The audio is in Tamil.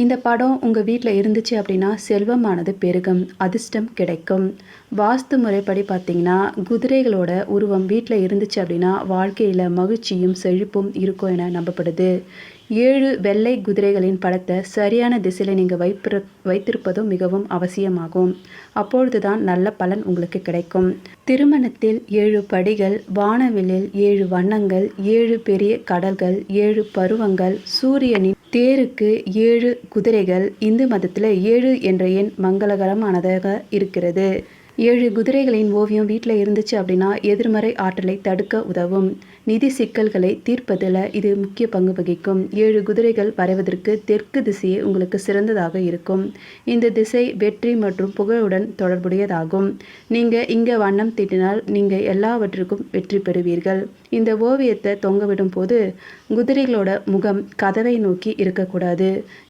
இந்த படம் உங்கள் வீட்டில் இருந்துச்சு அப்படின்னா செல்வமானது பெருகும், அதிர்ஷ்டம் கிடைக்கும். வாஸ்து முறைப்படி பார்த்தீங்கன்னா, குதிரைகளோட உருவம் வீட்டில் இருந்துச்சு அப்படின்னா வாழ்க்கையில் மகிழ்ச்சியும் செழிப்பும் இருக்கும் என நம்பப்படுது. 7 வெள்ளை குதிரைகளின் படத்தை சரியான திசையில் நீங்கள் வைத்திருப்பதும் மிகவும் அவசியமாகும். அப்பொழுது தான் நல்ல பலன் உங்களுக்கு கிடைக்கும். திருமணத்தில் 7 படிகள், வானவில்லில் 7 வண்ணங்கள், 7 பெரிய கடல்கள், 7 பருவங்கள், சூரியனின் தேருக்கு 7 குதிரைகள். இந்து மதத்தில் 7 என்ற எண் மங்களகரமானதாக இருக்கிறது. 7 குதிரைகளின் ஓவியம் வீட்டில் இருந்துச்சு அப்படின்னா எதிர்மறை ஆற்றலை தடுக்க உதவும். நிதி சிக்கல்களை தீர்ப்பதில் இது முக்கிய பங்கு வகிக்கும். 7 குதிரைகள் வரைவதற்கு தெற்கு திசையே உங்களுக்கு சிறந்ததாக இருக்கும். இந்த திசை வெற்றி மற்றும் புகழுடன் தொடர்புடையதாகும். நீங்கள் இங்கே வண்ணம் தீட்டினால் நீங்கள் எல்லாவற்றிற்கும் வெற்றி பெறுவீர்கள். இந்த ஓவியத்தை தொங்கவிடும் போது குதிரைகளோட முகம் கதவை நோக்கி இருக்கக்கூடாது.